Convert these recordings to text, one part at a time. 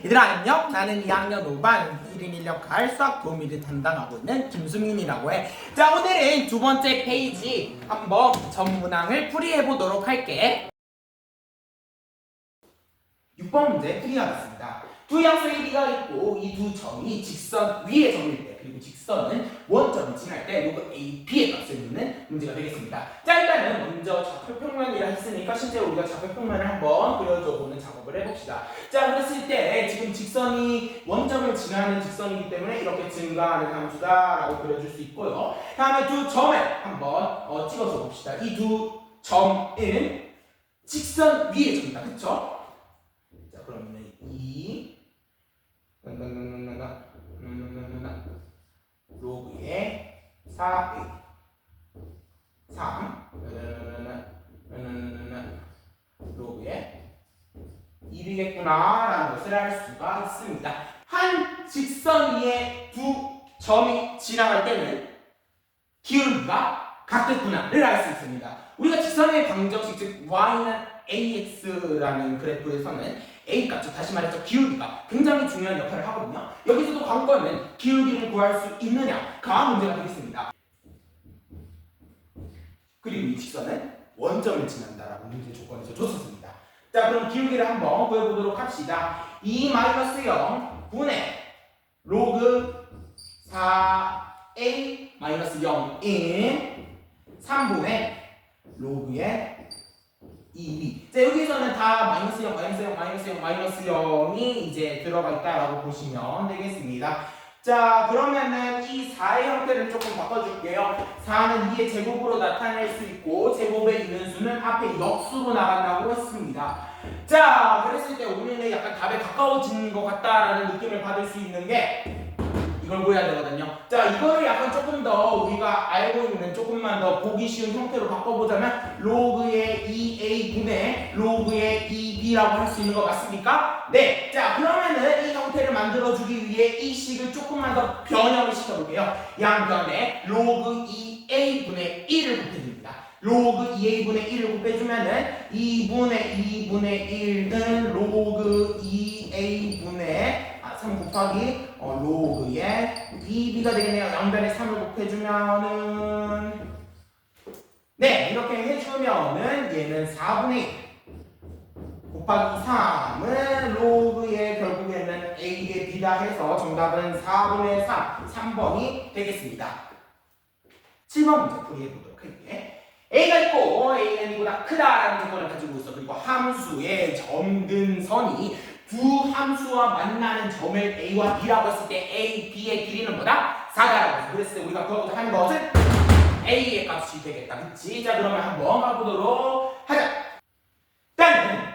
얘들아 안녕. 나는 2학년 5반 1인 1역할 수학 도우미를 담당하고 있는 김수민이라고 해. 자, 오늘은 두 번째 페이지 한번 전문항을 풀이해 보도록 할게. 6번 문제 풀이하겠습니다. 두 양수의 비가 있고 이 두 점이 직선 위의 점일 때, 그리고 직선은 원점을 지날 때 로그 A, B의 값을 묻는 문제가 되겠습니다. 자, 일단은 먼저 좌표평면이라 했으니까 실제로 우리가 좌표평면을 한번 그려줘 보는 작업을 해봅시다. 자, 그랬을 때 지금 직선이 원점을 지나는 직선이기 때문에 이렇게 증가하는 함수다라고 그려줄 수 있고요. 다음에 두 점을 한번 찍어서 봅시다. 이 두 점은 직선 위의 점이다. 그쵸? 자, 그러면 로그의 4a 3 로그의 1이겠구나 라는 것을 알 수가 있습니다. 한 직선 위에 두 점이 지나갈 때는 기울기가 같겠구나를 알 수 있습니다. 우리가 직선의 방정식, 즉 y는 ax라는 그래프에서는 a 값, 즉 다시 말해서 기울기가 굉장히 중요한 역할을 하거든요. 여기서도 관건은 기울기를 구할 수 있느냐가 문제가 되겠습니다. 그리고 이 직선은 원점을 지난다라고 문제 조건에서 줬었습니다. 자, 그럼 기울기를 한번 구해보도록 합시다. 2-0 분의 로그 4a-0인 3분의 로그의 2b. 자, 여기서는 다 마이너스 0, 마이너스 0, 마이너스 0, 마이너스 0이 이제 들어가 있다라고 보시면 되겠습니다. 자, 그러면은 이 4의 형태를 조금 바꿔줄게요. 4는 2의 제곱으로 나타낼 수 있고, 제곱에 있는 수는 앞에 역수로 나간다고 했습니다. 자, 그랬을 때 우리는 약간 답에 가까워지는 것 같다라는 느낌을 받을 수 있는 게 이걸 보여야 되거든요. 자, 이거를 약간 조금 더 우리가 알고 있는 조금만 더 보기 쉬운 형태로 바꿔보자면 로그의 2a분의 로그의 2b라고 할 수 있는 것 맞습니까? 네. 자, 그러면은 이 형태를 만들어주기 위해 이 식을 조금만 더 변형을 시켜볼게요. 양변에 로그 2a분의 1을 곱해줍니다. 로그 2a분의 1을 곱해주면은 2분의 1은 로그 2a분의 3 곱하기 로그의 2b가 되겠네요. 양변에 3을 곱해주면은 네, 이렇게 해주면은 얘는 4분의 1 곱하기 3은 로그의 결국에는 a의 b다 해서 정답은 4분의 3, 3번이 되겠습니다. 7번 문제 풀이해보도록 할게. a가 있고 a는 이보다 크다라는 조건을 가지고 있어. 그리고 함수의 점근선이 두 함수와 만나는 점을 a와 b라고 했을 때 a, b의 길이는 뭐다? 4다라고 했어. 그랬을 때 우리가 그거부터 하는 것은 a의 값이 되겠다. 그치? 자, 그러면 한번 가보도록 하자. 일단은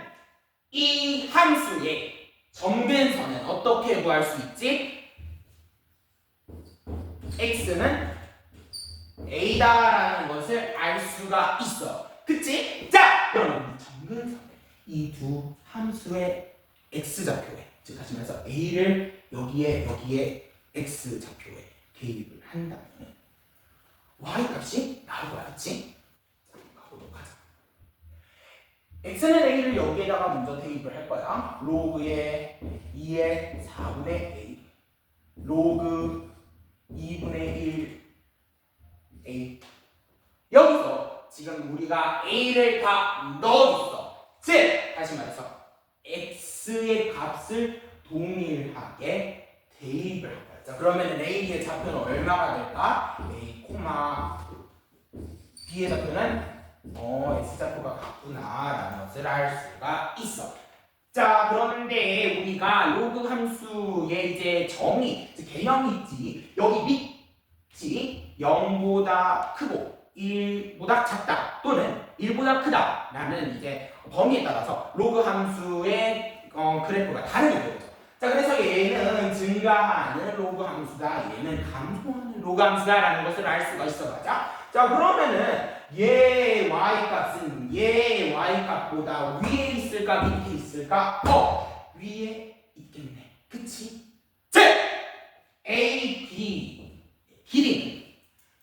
이 함수의 점근선은 어떻게 구할 수 있지? x는 a다라는 것을 알 수가 있어. 그치? 자, 그럼 점근선 이 두 함수의 x좌표에, 즉 다시 말해서 a를 여기에 x좌표에 대입을 한다면 y 값이 나올 거야. 그치? 자, 가보도록 하자. x는 a를 여기에다가 먼저 대입을 할 거야. 로그의 2의 4분의 a 로그 2분의 1 a. 여기서 지금 우리가 a를 다 넣어줬어. 즉 다시 말해서 x의 값을 동일하게 대입을 할 거야. 자, 그러면 a의 좌표는 얼마가 될까? a, b의 좌표는 x좌표가 같구나라는 것을 알 수가 있어. 자, 그런데 우리가 로그 함수의 이제 정의, 즉 개념이 있지. 여기 밑이 0보다 크고 1보다 작다 또는 1보다 크다 라는 이제 범위에 따라서 로그 함수의 그래프가 다르게 되죠. 자, 그래서 얘는 증가하는 로그 함수다, 얘는 감소하는 로그 함수다 라는 것을 알 수가 있어. 맞아? 자, 그러면은 얘 y값은 얘 y값보다 위에 있을까 밑에 있을까? 위에 있겠네. 그치? 즉 a, b 길이는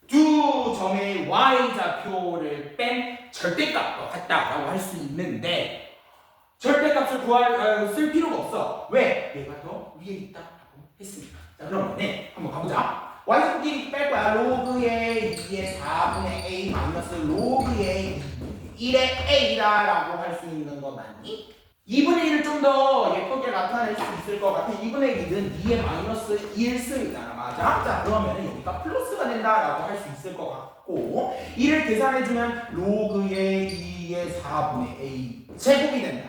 두 점의 y좌표를 뺀 절대값과 같다라고 할 수 있는데 절대값을 쓸 필요가 없어. 왜? 얘가 더 위에 있다라고 했으니까. 자, 그러면 한번 가보자. y제곱 끼리 뺄 거야. 로그의 2의 4분의 a 마이너스 로그의 1의 a다라고 할 수 있는 거 맞니? 2분의 1을 좀 더 예쁘게 나타낼 수 있을 것 같아. 2분의 1은 2의 마이너스 1승이잖아. 맞아? 자, 그러면 여기가 플러스가 된다라고 할 수 있을 것 같고, 이를 계산해주면 로그의 2의 4분의 a 제곱이 된다.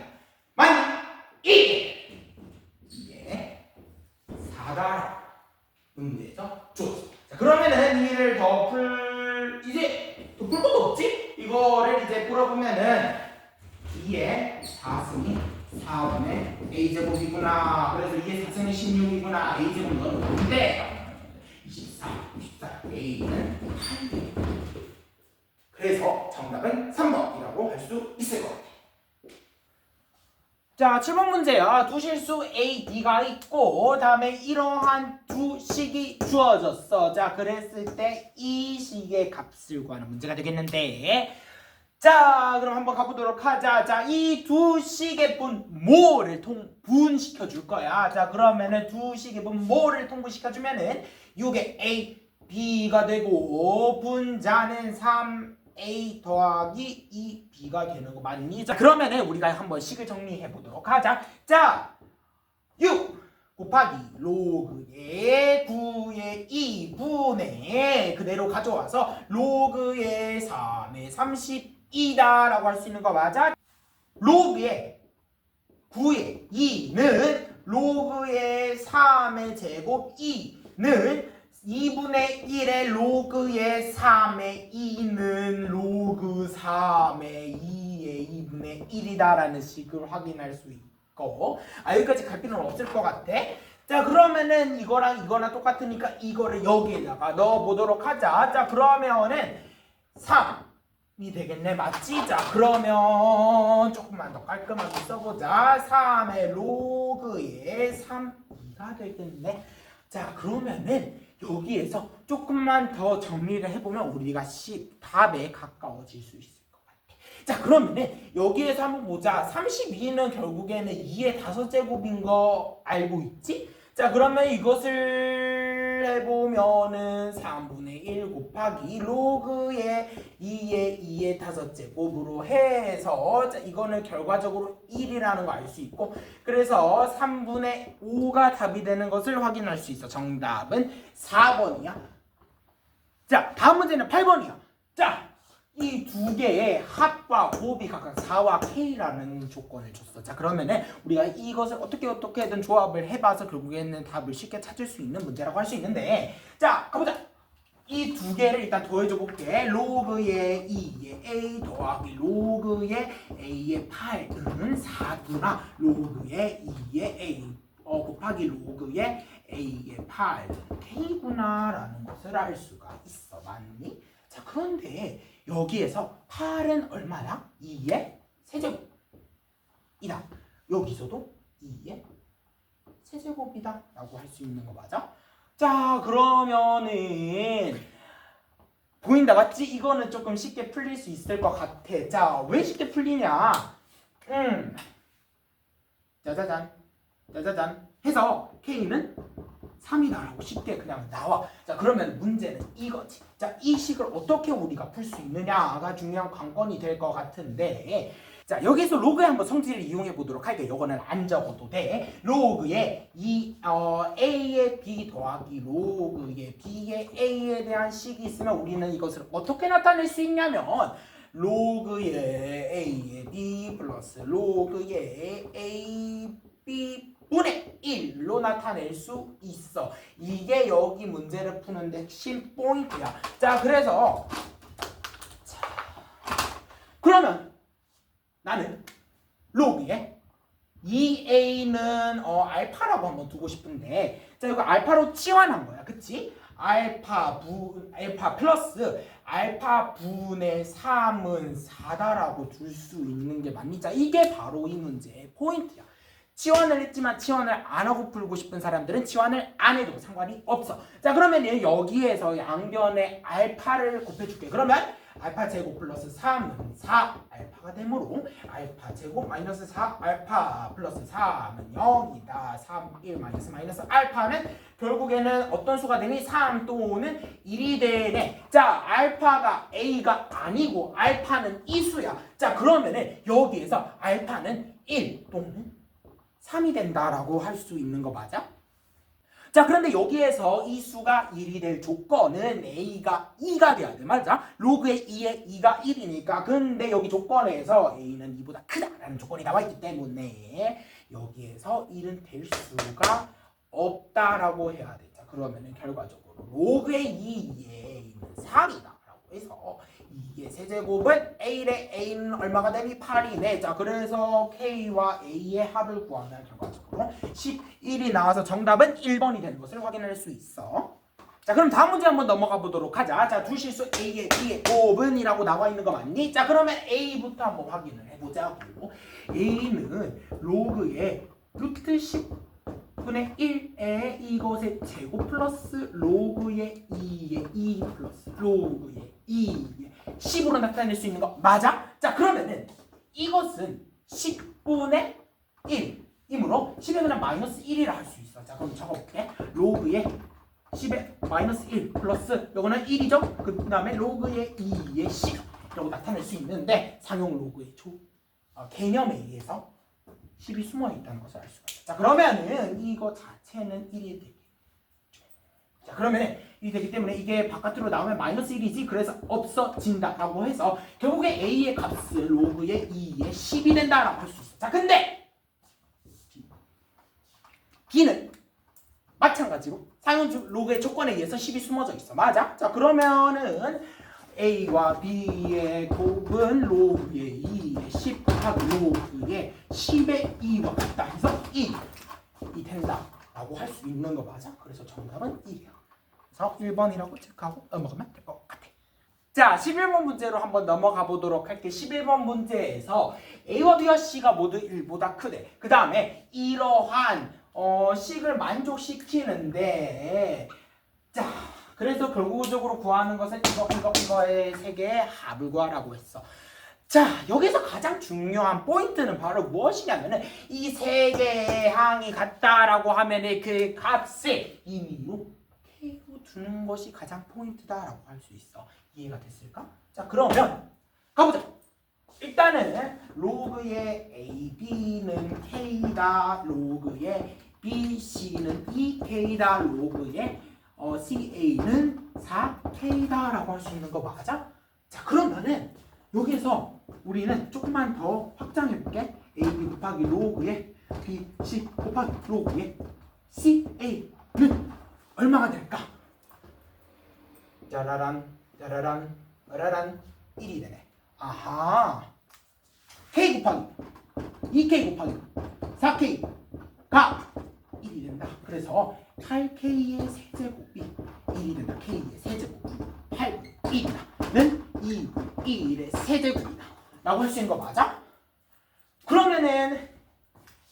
맞니? 이게 4다라고 문제에서 줬어. 자, 그러면은 이를 이제 더 풀 것도 없지? 이거를 이제 풀어보면은 2의 4승이 4분의 a제곱이구나. 그래서 2의 4승이 16이구나. a제곱은 너는 뭔데? 24, a는 8. 그래서 정답은 3번이라고 할 수 있을 것 같아. 자, 7번 문제야. 두 실수 A, D가 있고 다음에 이러한 두 식이 주어졌어. 자, 그랬을 때 이 식의 값을 구하는 문제가 되겠는데, 자, 그럼 한번 가보도록 하자. 자, 이 두 식의 분모를 분시켜 줄 거야. 자, 그러면은 두 식의 분모를 통분시켜 주면은 6의 A, B가 되고 분자는 3A 더하기 2B가 되는 거 맞니? 자, 그러면은 우리가 한번 식을 정리해 보도록 하자. 자, 6 곱하기 로그의 9의 2분의 그대로 가져와서 로그의 3의 32다라고 할 수 있는 거 맞아? 로그의 9의 2는 로그의 3의 제곱 2는 2분의 1의 로그의 3의 2는 로그 3의 2의 2분의 1이다라는 식을 확인할 수 있고, 여기까지 갈 필요는 없을 것 같아. 자, 그러면은 이거랑 이거랑 똑같으니까 이거를 여기에다가 넣어보도록 하자. 자, 그러면은 3이 되겠네. 맞지? 자, 그러면 조금만 더 깔끔하게 써보자. 3의 로그의 3가 되겠네. 자, 그러면은 여기에서 조금만 더 정리를 해보면 우리가 답에 가까워질 수 있을 것 같아. 자, 그러면은 여기에서 한번 보자. 32는 결국에는 2의 5제곱인 거 알고 있지? 자, 그러면 이것을 해보면은 3분의 1 곱하기 로그의 2의 5제곱으로 해서, 자, 이거는 결과적으로 1이라는 거 알 수 있고, 그래서 3분의 5가 답이 되는 것을 확인할 수 있어. 정답은 4번이야. 자, 다음 문제는 8번이야. 자, 이 두 개의 합과 곱이 각각 4와 K라는 조건을 줬어. 자, 그러면은 우리가 이것을 어떻게든 조합을 해봐서 결국에는 답을 쉽게 찾을 수 있는 문제라고 할 수 있는데, 자, 가보자. 이 두 개를 일단 더해줘 볼게. 로그의 2의 A 더하기 로그의 A의 8은 4구나. 로그의 2의 A 곱하기 로그의 A의 8은 K구나 라는 것을 알 수가 있어. 맞니? 자, 그런데 여기에서 8은 얼마야? 2의 세제곱이다. 여기서도 2의 세제곱이다 라고 할 수 있는 거 맞아? 자, 그러면은 보인다. 맞지? 이거는 조금 쉽게 풀릴 수 있을 것 같아. 자, 왜 쉽게 풀리냐? 짜자잔 해서 K는 3이다라고 쉽게 그냥 나와. 자, 그러면 문제는 이거지. 자, 이 식을 어떻게 우리가 풀 수 있느냐가 중요한 관건이 될 것 같은데, 자, 여기서 로그의 한번 성질을 이용해 보도록 할게. 이거는 안 적어도 돼. 로그의 A의 B 더하기 로그의 B의 A에 대한 식이 있으면 우리는 이것을 어떻게 나타낼 수 있냐면, 로그의 A의 B 플러스 로그의 A B 분의 1로 나타낼 수 있어. 이게 여기 문제를 푸는데 핵심 포인트야. 자, 그래서 그러면 나는 로그에 2a는 알파라고 한번 두고 싶은데, 자, 이거 알파로 치환한 거야. 그치? 알파 플러스 알파 분의 3은 4다라고 둘 수 있는 게 맞니? 자, 이게 바로 이 문제의 포인트야. 치환을 했지만 치환을 안 하고 풀고 싶은 사람들은 치환을 안 해도 상관이 없어. 자, 그러면 여기에서 양변에 알파를 곱해줄게. 그러면 알파 제곱 플러스 3은 4 알파가 되므로 알파 제곱 마이너스 4 알파 플러스 4은 0이다. 3, 1 마이너스 알파는 결국에는 어떤 수가 되니? 3 또는 1이 되네. 자, 알파가 A가 아니고 알파는 이 수야. 자, 그러면은 여기에서 알파는 1 또는 3이 된다라고 할 수 있는 거 맞아? 자, 그런데 여기에서 이 수가 1이 될 조건은 A가 2가 돼야 돼. 맞아? 로그의 2에 2가 1이니까. 근데 여기 조건에서 A는 2보다 크다라는 조건이 나와 있기 때문에 여기에서 1은 될 수가 없다라고 해야 돼. 자, 그러면은 결과적으로 로그의 2에 A는 3이다라고 해서 이게 세제곱은 A의 A는 얼마가 되니? 8이네. 자, 그래서 K와 A의 합을 구하면 결과적으로 11이 나와서 정답은 1번이 되는 것을 확인할 수 있어. 자, 그럼 다음 문제 한번 넘어가 보도록 하자. 자, 두 실수 A의 B의 곱은이라고 나와 있는 거 맞니? 자, 그러면 A부터 한번 확인을 해보자고. A는 로그의 루트 10분의 1에 이것의 제곱 플러스 로그의 2의 2 플러스 로그의 2의 10으로 나타낼 수 있는 거 맞아? 자, 그러면은 이것은 10분의 1이므로 10에 그냥 마이너스 1이라 할 수 있어. 자, 그럼 적어볼게. 로그의 10에 마이너스 1 플러스 요거는 1이죠? 그 다음에 로그의 2의 10이라고 나타낼 수 있는데 상용 로그의 개념에 의해서 10이 숨어 있다는 것을 알 수가 있어. 자, 그러면은 이거 자체는 1이 되겠죠. 자, 그러면 1이 되기 때문에 이게 바깥으로 나오면 마이너스 1이지. 그래서 없어진다라고 해서 결국에 A의 값을 로그의 2의 10이 된다라고 할 수 있어. 자, 근데 B는 마찬가지로 상용 로그의 조건에 의해서 10이 숨어져 있어. 맞아? 자, 그러면은 A와 B의 곱은 로그의 2의 10 곱하기 로그의 10의 2와 같다 해서 1이 된다라고 할 수 있는 거 맞아? 그래서 정답은 1이야. 그래서 1번이라고 체크하고 넘어가면 될 것 같아. 자, 11번 문제로 한번 넘어가 보도록 할게. 11번 문제에서 A와 B와 C가 모두 1보다 크대. 그 다음에 이러한 식을 만족시키는데, 자, 그래서 결국적으로 구하는 것은 이거의 세 개의 합을 구하라고 했어. 자, 여기서 가장 중요한 포인트는 바로 무엇이냐면은 이 세 개의 항이 같다라고 하면은 그 값을 임의로 K로 두는 것이 가장 포인트다라고 할 수 있어. 이해가 됐을까? 자, 그러면 가보자. 일단은 로그의 AB는 K다. 로그의 BC는 2K다. 로그의 CA는 4K다라고 할 수 있는 거 맞아? 자, 그러면은 여기서 우리는 조금만 더 확장해 볼게. AB 곱하기 로그의 BC 곱하기 로그의 CA는 얼마가 될까? 짜라란 짜라란 짜라란 1이 되네. 아하. K 곱하기 2K 곱하기 4K가 1이 된다. 그래서 8K의 세제곱이 1이 된다. K의 세제곱이 8분의 1이다는 2분의 1의 세제곱이다 라고 할 수 있는 거 맞아? 그러면은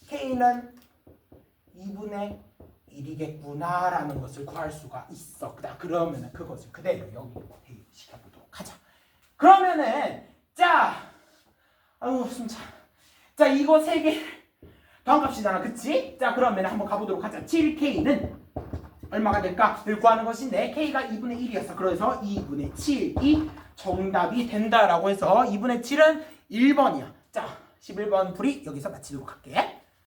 K는 2분의 1이겠구나 라는 것을 구할 수가 있어. 그러면은 그것을 그대로 여기 대입시켜보도록 하자. 그러면은 자, 아유 숨차. 자, 이거 세 개 더한값이잖아, 그치? 자, 그러면 한번 가보도록 하자. 7K는 얼마가 될까?를 구하는 것인데 K가 2분의 1이었어. 그래서 2분의 7이 정답이 된다라고 해서 2분의 7은 1번이야. 자, 11번 풀이 여기서 마치도록 할게.